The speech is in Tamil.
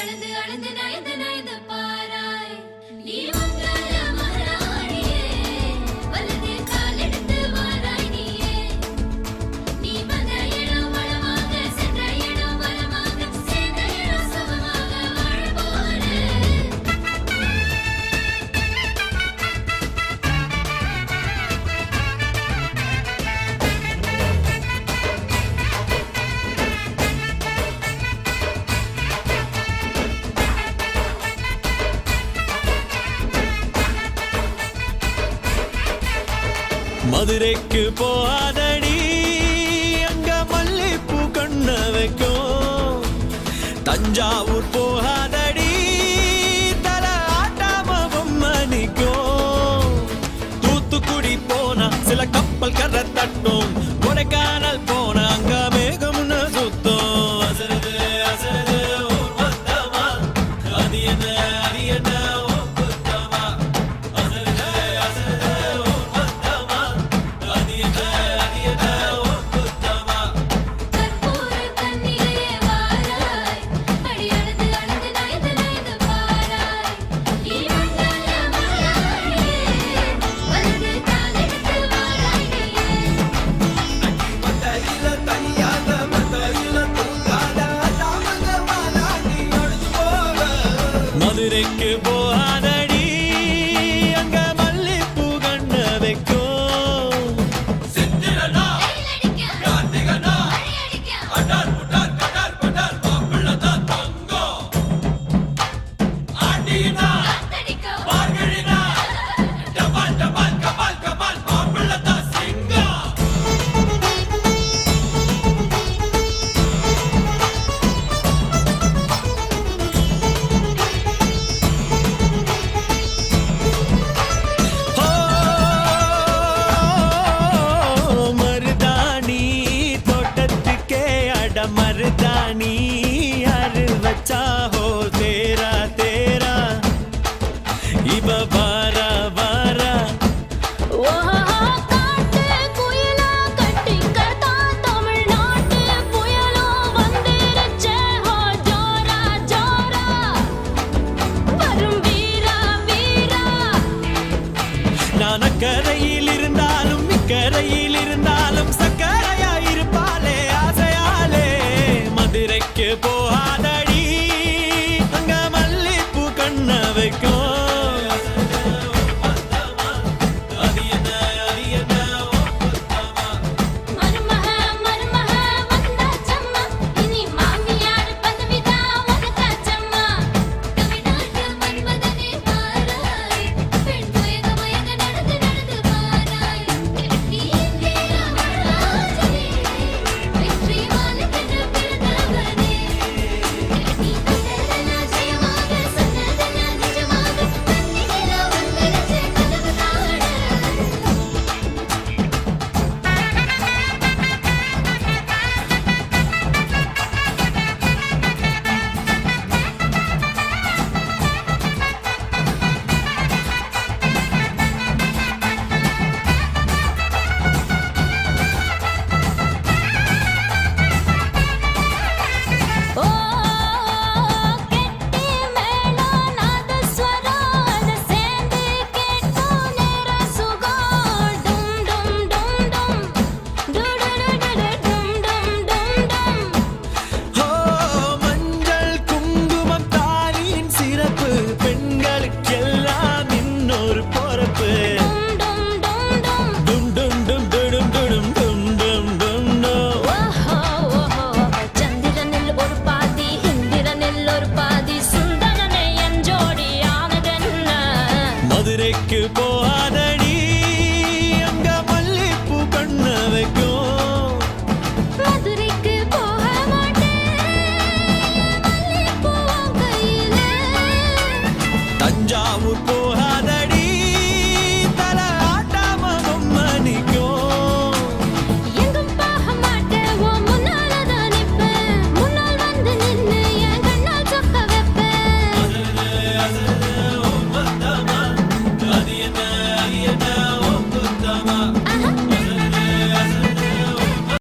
அளந்து அளந்து நயந்து நயந்து பாராய் நீ மங்கள மகாராணியே வலது கால் எடுத்து வாராய் நீயே நீ வந்த இடம் வளமாக சென்ற இடம் வளமாக சேர்ந்த இடம் சுகமாக வாழ போறேன் மதுரைக்கு போகாதடி அங்க மல்லிப்பூ கண்ண வைக்கும் தஞ்சாவூர் போகாதடி தல ஆட்டாம பொம்மனிக்கும் தூத்துக்குடி போனா சில கப்பல் கரை தட்டும் கொடைக்கானல் போனா அங்க மேகம்னு சுத்தம் அசருது அசருது ஊர் மொத்தமா அது என்ன அது என்ன கற்பூர கண்ணிலே வாராய் அடி அளந்து அளந்து நயந்து நயந்து பாராய் நீ மங்கள மகாராணியே வலது கால் எடுத்து வாராய் நீயே மதுரைக்கு போகாதடி அங்க மல்லிப்பூ கண்ண வைக்கும் மருதாணி தோட்டத்துக்கே அட மருதாணி யாரு வச்சா ஹோ தேரா தேரா இவ வாரா வாரா ஓஹோ காட்டு குயிலா கட்டிக்கடா தமிழ்நாட்டு புயலோ வந்திருச்சே ஹோ ஜோரா ஜோரா வரும் வீரா வீரா நான் அக்கரையில் இருந்தாலும் இக்கரையில் இருந்தாலும் சக்கரையா இருப்பாளே ஆசையாலே மதுரைக்கு போகாதடி அங்க மல்லிப்பூ கண்ண வைக்கும் மருமக மருமக வந்தாச்சம்மா இனி மாமியார் பதவிதான் உனக்காச்சம்மா தமிழ்நாட்டு மன்மதனே வாராய் பெண் மயங்க மயங்க நடந்து நடந்து வாராய் நீ இந்தியா மகாராஜனே வெற்றி மாலுக்கென்று பிறந்தவனே நீ கண்டதெல்லாம் ஜெயமாக சொன்னதெல்லாம் நிஜமாக கண்ணினிலா வந்துருச்சே கனவு காண ஓ கெட்டி மேளம் நாதஸ்வரம் அது சேர்ந்து கேட்கும் நேர சுகம் டும் டும் டும் டும் டுடுடுடுடு டும் டும் டும் டும் ஓ மஞ்சள் குங்குமம் தாலியின் சிறப்பு பெண்களுக்கெல்லாம் இன்னொரு பொறுப்பு டும் டும் டும் டும் டும் டும் டும் டும் டும் டும் டும் டும் டும் ஓஹோ ஓஹோ சந்திரனில் ஒரு பாதி இந்திரனில் ஒரு பாதி சுந்தரனை என் ஜோடி ஆனதென்ன மதுரைக்கு